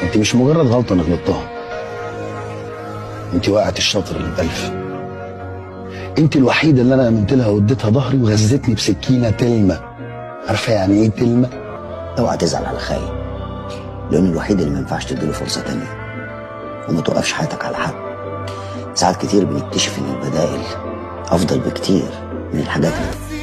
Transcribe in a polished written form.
انت مش مجرد غلطه انا غلطتها، انت وقعت الشاطر اللي بألف. انت الوحيده اللي انا امنت لها واديتها ظهري وغزتني بسكينه تلمه. عارفه يعني ايه تلمه؟ اوعى تزعل على خاين، لان الوحيد اللي ما ينفعش تديله فرصه تانيه. وما توقفش حياتك على حد. ساعات كتير بنكتشف ان البدائل افضل بكتير من الحاجات اللي